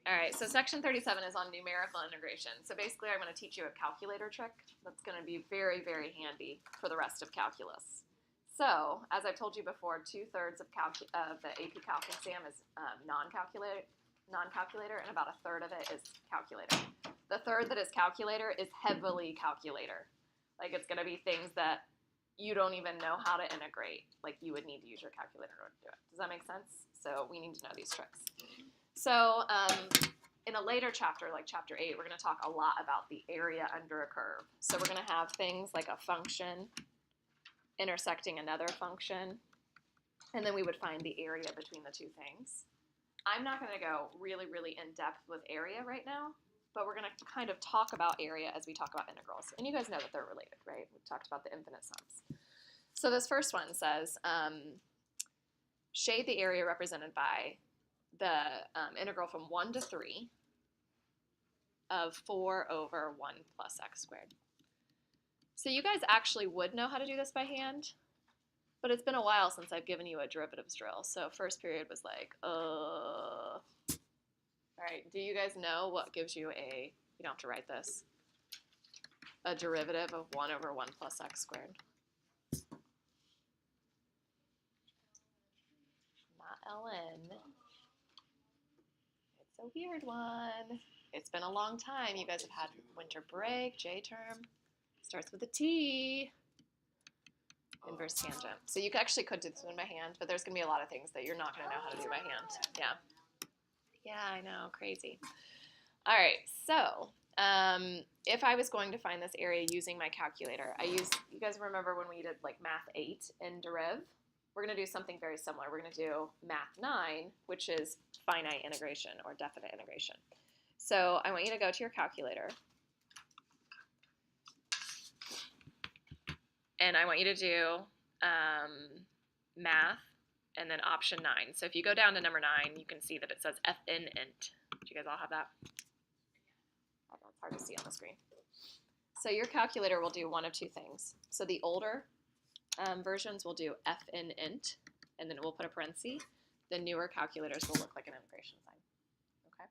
All right, so section 37 is on numerical integration. So basically, I'm going to teach you a calculator trick that's going to be very, very handy for the rest of calculus. So, as I've told you before, 2/3 of the AP Calc exam is non-calculator, and about 1/3 of it is calculator. The third that is calculator is heavily calculator. Like, it's going to be things that you don't even know how to integrate. Like, you would need to use your calculator in order to do it. Does that make sense? So we need to know these tricks. So in a later chapter, like chapter 8, we're going to talk a lot about the area under a curve. So we're going to have things like a function intersecting another function, and then we would find the area between the two things. I'm not going to go really, really in-depth with area right now, but we're going to kind of talk about area as we talk about integrals. And you guys know that they're related, right? We talked about the infinite sums. So this first one says, shade the area represented by the integral from 1 to 3 of 4 over 1 plus x squared. So you guys actually would know how to do this by hand, but it's been a while since I've given you a derivatives drill. So first period was like, All right, do you guys know what gives you a, you don't have to write this, a derivative of 1 over 1 plus x squared? Not ln. It's a weird one. It's been a long time. You guys have had winter break, J term. Starts with a T. Inverse tangent. So you actually could do this one by hand, but there's going to be a lot of things that you're not going to know how to do by hand. Yeah. Yeah, I know. Crazy. All right. So if I was going to find this area using my calculator, you guys remember when we did like Math 8 in Deriv? We're going to do something very similar. We're going to do Math 9, which is finite integration or definite integration. So I want you to go to your calculator. And I want you to do math and then option 9. So if you go down to number 9, you can see that it says FN int. Do you guys all have that? I don't know, it's hard to see on the screen. So your calculator will do one of two things. So the older versions will do FN int, and then it will put a parenthesis. The newer calculators will look like an integration sign. Okay.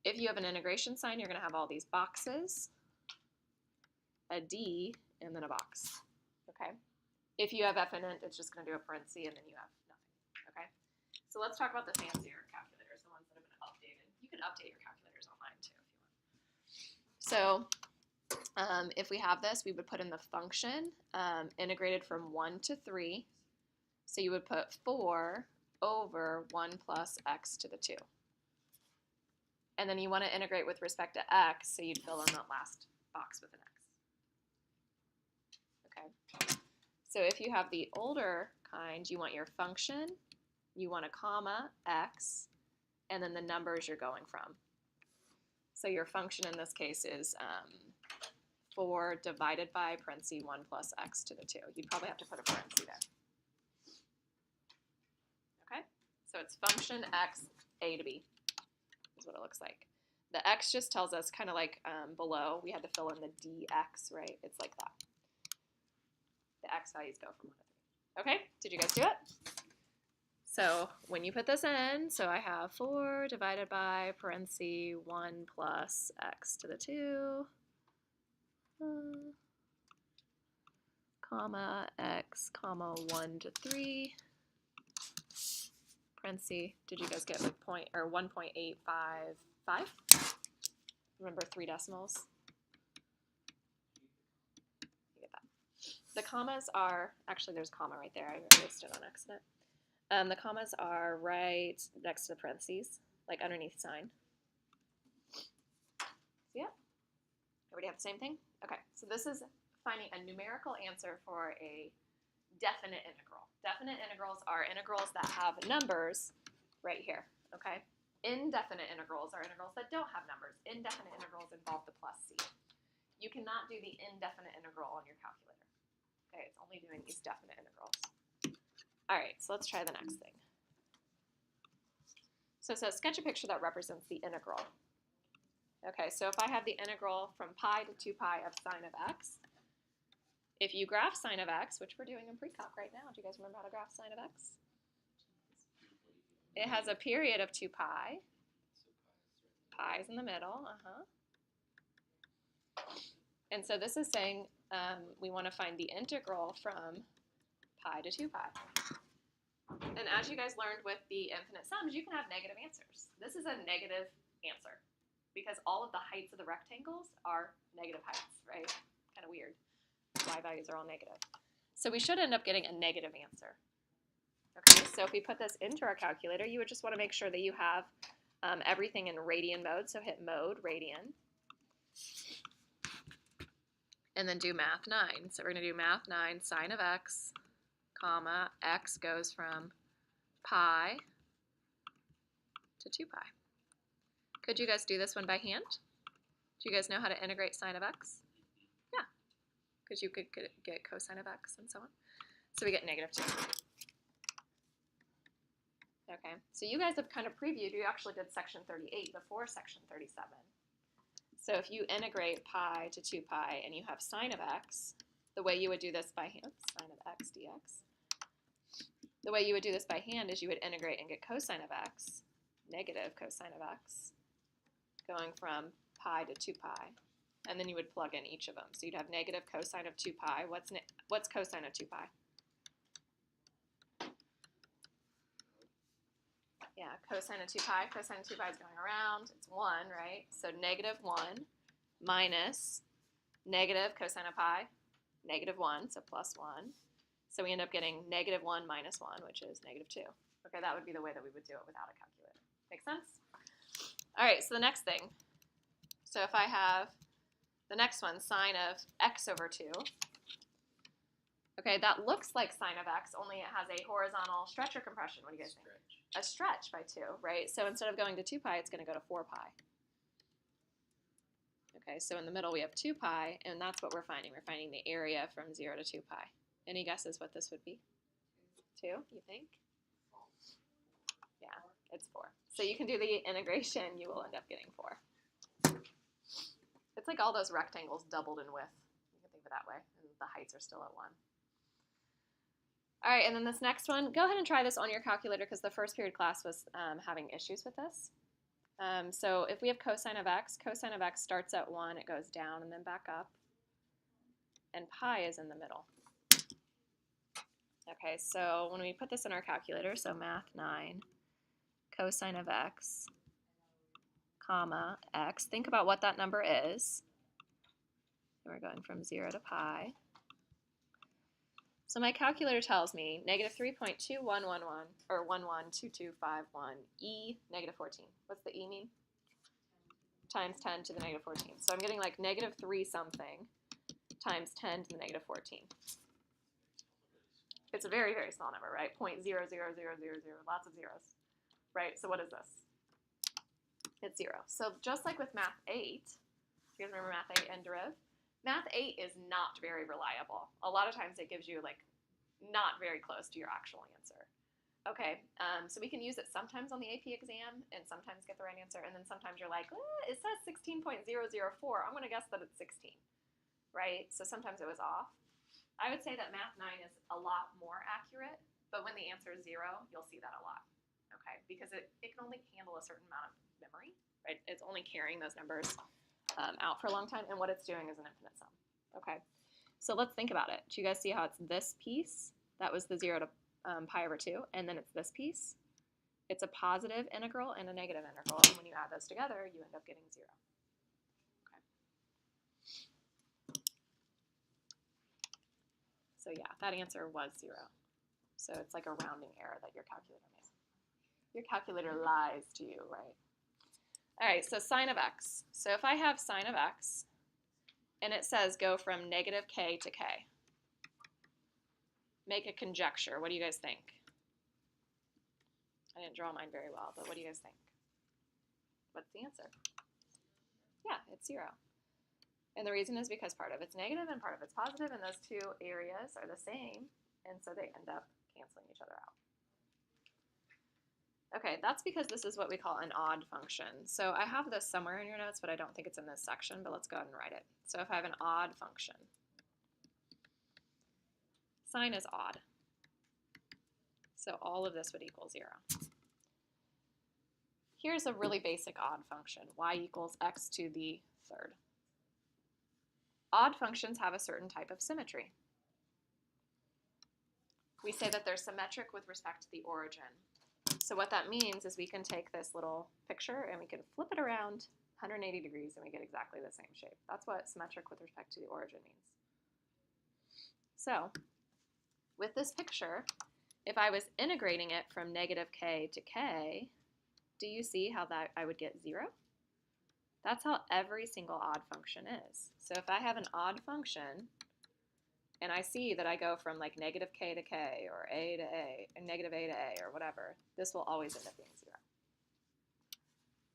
If you have an integration sign, you're going to have all these boxes, a D, and then a box. Okay. If you have FN int, it's just going to do a parenthesis, and then you have nothing. Okay. So let's talk about the fancier calculators, the ones that have been updated. You can update your calculators online too if you want. So if we have this, we would put in the function integrated from 1 to 3. So you would put 4 over 1 plus x to the 2. And then you want to integrate with respect to x, so you'd fill in that last box with an x. Okay. So if you have the older kind, you want your function, you want a comma, x, and then the numbers you're going from. So your function in this case is 4 divided by parenthesis 1 plus x to the 2. You'd probably have to put a parenthesis there. Okay? So it's function x, a to b is what it looks like. The x just tells us, kind of like below, we had to fill in the dx, right? It's like that. The x values go from 1 to 3. Okay? Did you guys do it? So when you put this in, so I have 4 divided by parenthesis 1 plus x to the 2, comma x, comma 1 to 3, parenthesis, did you guys get like 1.855? Remember 3 decimals? You get that. The commas are, actually there's a comma right there, I erased it on accident. The commas are right next to the parentheses, like underneath sign. Yeah? Everybody have the same thing? Okay, so this is finding a numerical answer for a definite integral. Definite integrals are integrals that have numbers right here, okay? Indefinite integrals are integrals that don't have numbers. Indefinite integrals involve the plus c. You cannot do the indefinite integral on your calculator. Okay, it's only doing these definite integrals. All right, so let's try the next thing. So it says, sketch a picture that represents the integral. Okay, so if I have the integral from pi to 2 pi of sine of x, if you graph sine of x, which we're doing in pre-calc right now, do you guys remember how to graph sine of x? It has a period of 2 pi. Pi is in the middle. And so this is saying we want to find the integral from pi to 2 pi. And as you guys learned with the infinite sums, you can have negative answers. This is a negative answer because all of the heights of the rectangles are negative heights, right? Kind of weird. Y values are all negative. So we should end up getting a negative answer. Okay, so if we put this into our calculator, you would just want to make sure that you have everything in radian mode. So hit mode, radian. And then do math 9. So we're going to do math 9, sine of x, comma, x goes from pi to 2 pi. Could you guys do this one by hand? Do you guys know how to integrate sine of x? Yeah, because you could get cosine of x and so on. So we get negative 2. Okay, so you guys have kind of previewed, you actually did section 38 before section 37. So if you integrate pi to 2 pi and you have sine of x, the way you would do this by hand, sine of x dx, the way you would do this by hand is you would integrate and get cosine of x, negative cosine of x, going from pi to 2 pi, and then you would plug in each of them. So you'd have negative cosine of 2 pi. What's cosine of 2 pi? Yeah, cosine of 2 pi. Cosine of 2 pi is going around. It's 1, right? So negative 1 minus negative cosine of pi, negative 1, so plus 1. So we end up getting negative 1 minus 1, which is negative 2. Okay, that would be the way that we would do it without a calculator. Make sense? All right, so the next thing. So if I have the next one, sine of x over 2. Okay, that looks like sine of x, only it has a horizontal stretch or compression. What do you guys think? A stretch by 2, right? So instead of going to 2 pi, it's going to go to 4 pi. Okay, so in the middle we have 2 pi, and that's what we're finding. We're finding the area from 0 to 2 pi. Any guesses what this would be? 2, you think? Yeah, it's 4. So you can do the integration, you will end up getting 4. It's like all those rectangles doubled in width. You can think of it that way, and the heights are still at 1. All right, and then this next one, go ahead and try this on your calculator because the first period class was having issues with this. So if we have cosine of x starts at 1, it goes down and then back up, and pi is in the middle. Okay, so when we put this in our calculator, so math 9, cosine of x, comma, x, think about what that number is. We're going from 0 to pi. So my calculator tells me negative 3.2111, or 112251, e negative 14. What's the e mean? Times 10 to the negative 14. So I'm getting like negative 3 something times 10 to the negative 14. It's a very, very small number, right? 0.00000, lots of zeros, right? So what is this? It's 0. So just like with math 8, you guys remember math 8 and deriv? Math 8 is not very reliable. A lot of times it gives you like not very close to your actual answer. Okay, so we can use it sometimes on the AP exam and sometimes get the right answer, and then sometimes you're like, it says 16.004. I'm going to guess that it's 16, right? So sometimes it was off. I would say that math 9 is a lot more accurate, but when the answer is 0, you'll see that a lot, okay? Because it can only handle a certain amount of memory, right? It's only carrying those numbers out for a long time, and what it's doing is an infinite sum. Okay, so let's think about it. Do you guys see how it's this piece? That was the 0 to pi over 2, and then it's this piece. It's a positive integral and a negative integral, and when you add those together, you end up getting 0. Okay. So yeah, that answer was 0. So it's like a rounding error that your calculator made. Your calculator lies to you, right? All right, so sine of x. So if I have sine of x, and it says go from negative k to k, make a conjecture. What do you guys think? I didn't draw mine very well, but what do you guys think? What's the answer? Yeah, it's 0. And the reason is because part of it's negative and part of it's positive, and those two areas are the same, and so they end up canceling each other out. Okay, that's because this is what we call an odd function. So I have this somewhere in your notes, but I don't think it's in this section, but let's go ahead and write it. So if I have an odd function, sine is odd. So all of this would equal 0. here's a really basic odd function, y equals x to the third. Odd functions have a certain type of symmetry. We say that they're symmetric with respect to the origin. So what that means is we can take this little picture and we can flip it around 180 degrees and we get exactly the same shape. That's what symmetric with respect to the origin means. So with this picture, if I was integrating it from negative k to k, do you see how that I would get 0? That's how every single odd function is. So if I have an odd function, and I see that I go from like negative k to k, or a to a, and negative a to a, or whatever, this will always end up being 0.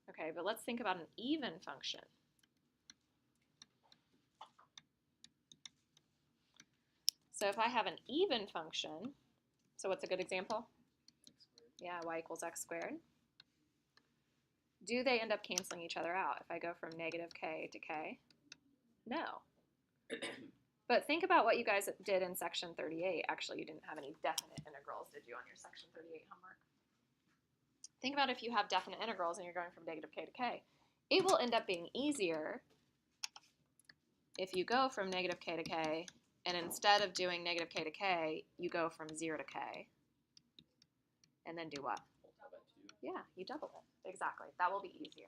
Okay, but let's think about an even function. So if I have an even function, so what's a good example? Yeah, y equals x squared. Do they end up canceling each other out if I go from negative k to k? No. But think about what you guys did in section 38. Actually, you didn't have any definite integrals, did you, on your section 38 homework? Think about if you have definite integrals and you're going from negative k to k. It will end up being easier if you go from negative k to k, and instead of doing negative k to k, you go from 0 to k. And then do what? Yeah, you double it. Exactly. That will be easier.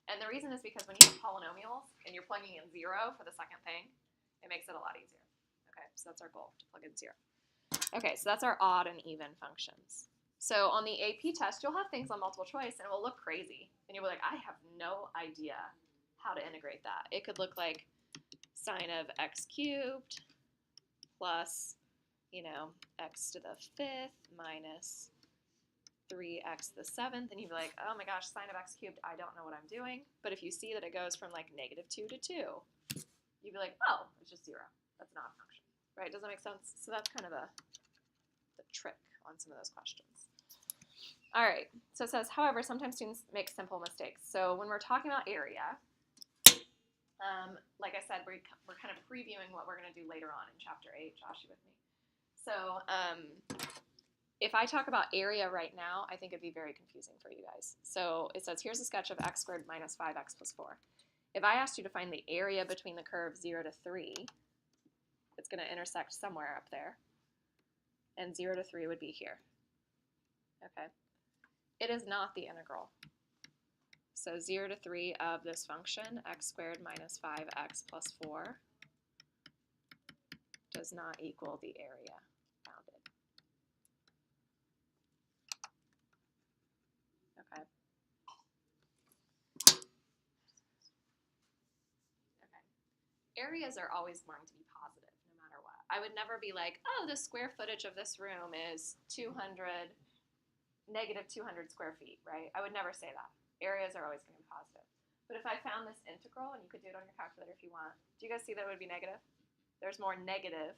And the reason is because when you have polynomials and you're plugging in 0 for the second thing, it makes it a lot easier. Okay, so that's our goal, to plug in 0. Okay, so that's our odd and even functions. So on the AP test, you'll have things on multiple choice and it will look crazy. And you'll be like, I have no idea how to integrate that. It could look like sine of x cubed plus, x to the 5th minus 3x to the 7th. And you'd be like, oh my gosh, sine of x cubed, I don't know what I'm doing. But if you see that it goes from like negative 2 to 2, you'd be like, oh, it's just 0. That's an odd function, right? Does that make sense? So that's kind of the trick on some of those questions. All right, so it says, however, sometimes students make simple mistakes. So when we're talking about area, like I said, we're kind of previewing what we're going to do later on in Chapter 8. Josh, you with me? So if I talk about area right now, I think it'd be very confusing for you guys. So it says, here's a sketch of x squared minus 5x plus 4. If I asked you to find the area between the curve 0 to 3, it's going to intersect somewhere up there. And 0 to 3 would be here. Okay. It is not the integral. So 0 to 3 of this function, x squared minus 5x plus 4, does not equal the area bounded. Okay. Areas are always going to be positive, no matter what. I would never be like, oh, the square footage of this room is negative 200 square feet, right? I would never say that. Areas are always going to be positive. But if I found this integral, and you could do it on your calculator if you want, do you guys see that it would be negative? There's more negative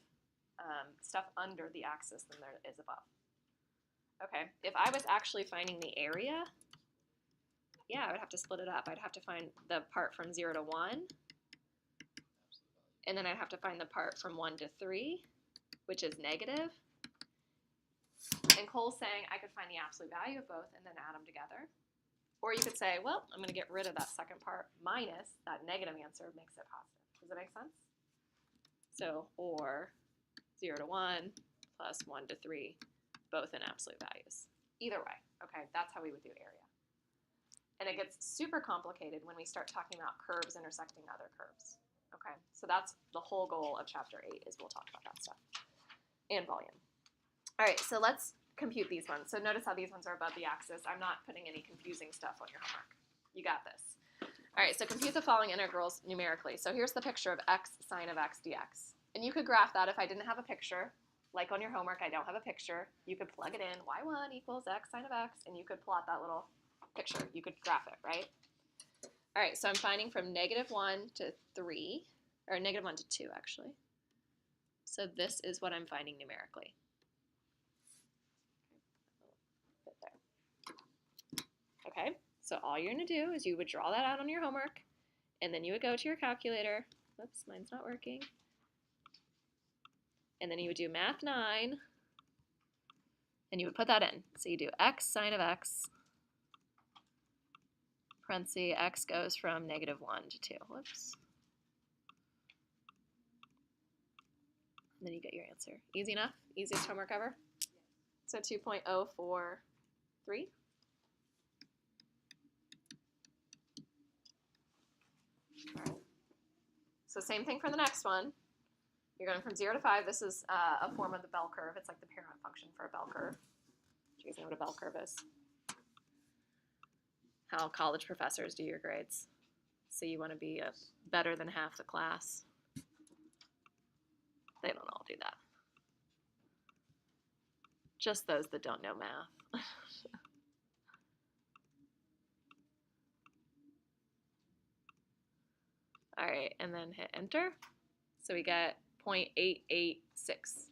stuff under the axis than there is above. Okay, if I was actually finding the area, yeah, I would have to split it up. I'd have to find the part from 0 to 1, and then I'd have to find the part from 1 to 3, which is negative. And Cole's saying I could find the absolute value of both and then add them together. Or you could say, well, I'm going to get rid of that second part minus that negative answer makes it positive. Does that make sense? So, or 0 to 1 plus 1 to 3, both in absolute values. Either way, okay, that's how we would do area. And it gets super complicated when we start talking about curves intersecting other curves. Okay, so that's the whole goal of Chapter 8 is we'll talk about that stuff. And volume. All right, so let's compute these ones. So notice how these ones are above the axis. I'm not putting any confusing stuff on your homework. You got this. All right, so compute the following integrals numerically. So here's the picture of x sine of x dx. And you could graph that if I didn't have a picture. Like on your homework, I don't have a picture. You could plug it in, y1 equals x sine of x, and you could plot that little picture. You could graph it, right? All right, so I'm finding from negative 1 to 3, or negative 1 to 2, actually. So this is what I'm finding numerically. Okay, so all you're going to do is you would draw that out on your homework, and then you would go to your calculator. Oops, mine's not working. And then you would do math 9, and you would put that in. So you do x sine of x parentheses, x goes from -1 to 2. Whoops. And then you get your answer. Easy enough? Easiest homework ever? So 2.043. All right. So same thing for the next one. You're going from 0 to 5. This is a form of the bell curve. It's like the parent function for a bell curve. Do you guys know what a bell curve is? How college professors do your grades. So you want to be better than half the class. They don't all do that. Just those that don't know math. All right, and then hit enter. So we get 0.886.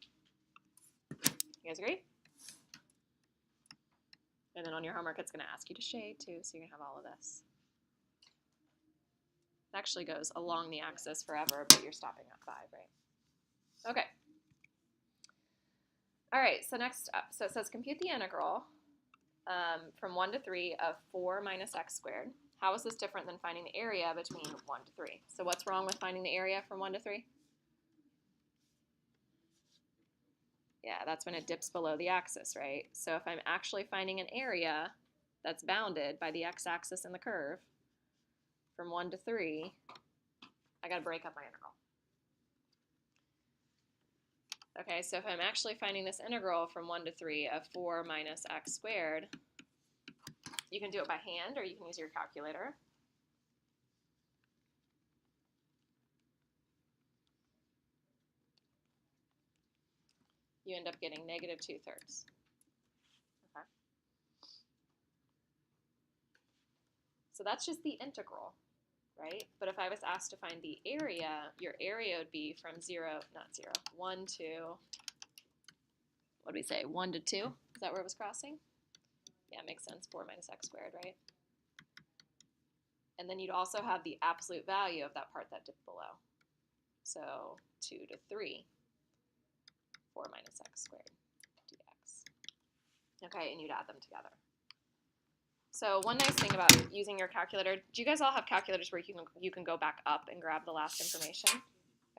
You guys agree? And then on your homework, it's going to ask you to shade too, so you're going to have all of this. It actually goes along the axis forever, but you're stopping at 5, right? Okay. All right, so next up. So it says compute the integral from 1 to 3 of 4 minus x squared. How is this different than finding the area between 1 to 3? So what's wrong with finding the area from 1 to 3? Yeah, that's when it dips below the axis, right? So if I'm actually finding an area that's bounded by the x-axis in the curve from 1 to 3, I got to break up my integral. Okay, so if I'm actually finding this integral from 1 to 3 of 4 minus x squared, you can do it by hand or you can use your calculator. You end up getting -2/3. Okay. So that's just the integral, right? But if I was asked to find the area, your area would be from 1 to, what did we say, 1 to 2? Is that where it was crossing? Yeah, it makes sense, 4 minus x squared, right? And then you'd also have the absolute value of that part that dipped below. So 2 to 3. 4 minus x squared dx. Okay, and you'd add them together. So one nice thing about using your calculator, do you guys all have calculators where you can go back up and grab the last information?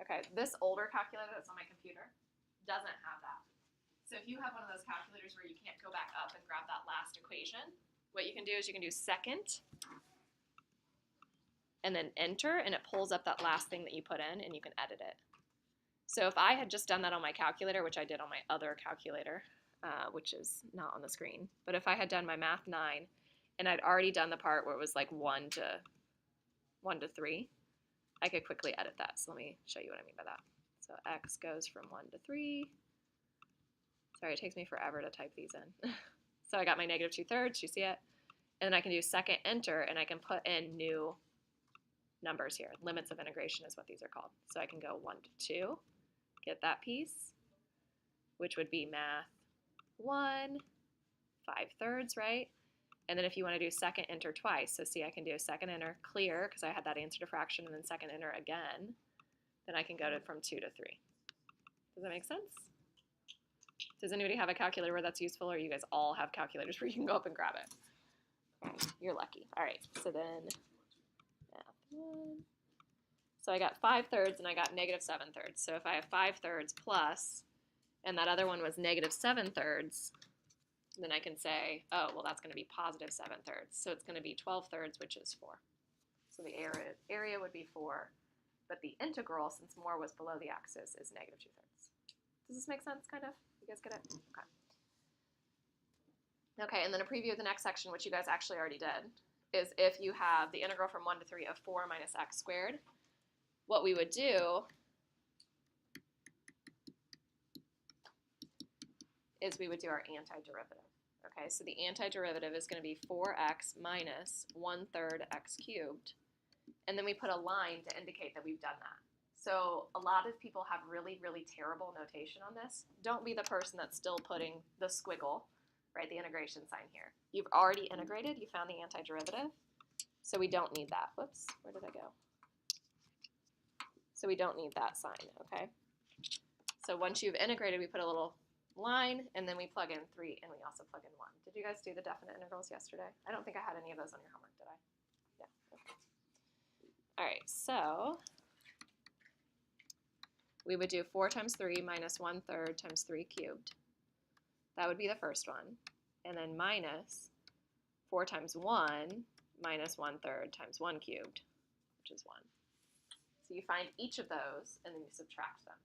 Okay, this older calculator that's on my computer doesn't have that. So if you have one of those calculators where you can't go back up and grab that last equation, what you can do is you can do second and then enter, and it pulls up that last thing that you put in, and you can edit it. So if I had just done that on my calculator, which I did on my other calculator, which is not on the screen, but if I had done my Math 9 and I'd already done the part where it was like 1 to 3, I could quickly edit that. So let me show you what I mean by that. So x goes from 1 to 3. Sorry, it takes me forever to type these in. So I got my -2/3, you see it? And then I can do second enter, and I can put in new numbers here. Limits of integration is what these are called. So I can go 1 to 2, get that piece, which would be math 1, 5/3, right? And then if you want to do second enter twice, so see I can do a second enter clear because I had that answer to fraction, and then second enter again, then I can go from 2 to 3. Does that make sense? Does anybody have a calculator where that's useful, or you guys all have calculators where you can go up and grab it? Okay, you're lucky. All right, so then math 1. So I got 5/3 and I got -7/3. So if I have 5/3 plus, and that other one was -7/3, then I can say, oh, well, that's going to be +7/3. So it's going to be 12/3, which is 4. So the area would be 4, but the integral, since more was below the axis, is -2/3. Does this make sense, kind of? You guys get it? Okay. Okay, and then a preview of the next section, which you guys actually already did, is if you have the integral from 1 to 3 of 4 minus x squared, what we would do is we would do our antiderivative. Okay, so the antiderivative is going to be 4x minus 1/3 x cubed, and then we put a line to indicate that we've done that. So a lot of people have really, really terrible notation on this. Don't be the person that's still putting the squiggle, right, the integration sign here. You've already integrated, you found the antiderivative, so we don't need that. Whoops, where did I go? So we don't need that sign, okay? So once you've integrated, we put a little line, and then we plug in 3, and we also plug in 1. Did you guys do the definite integrals yesterday? I don't think I had any of those on your homework, did I? All right, so we would do 4 times 3 minus 1/3 times 3 cubed. That would be the first one. And then minus 4 times 1 minus 1/3 times 1 cubed, which is 1. So you find each of those and then you subtract them.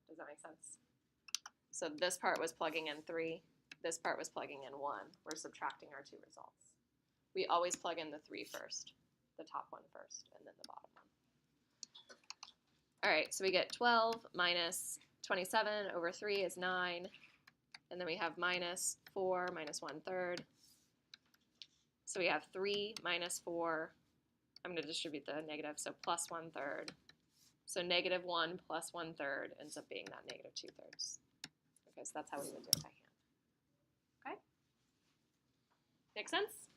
Does that make sense? So this part was plugging in 3. This part was plugging in 1. We're subtracting our two results. We always plug in the 3 first, the top one first, and then the bottom one. All right, so we get 12 minus 27 over 3 is 9. And then we have minus 4 minus 1/3. So we have 3 minus 4. I'm going to distribute the negative, so plus 1/3. So negative 1 plus 1/3 ends up being that negative 2/3. Okay, so that's how we would do it by hand. Okay? Make sense?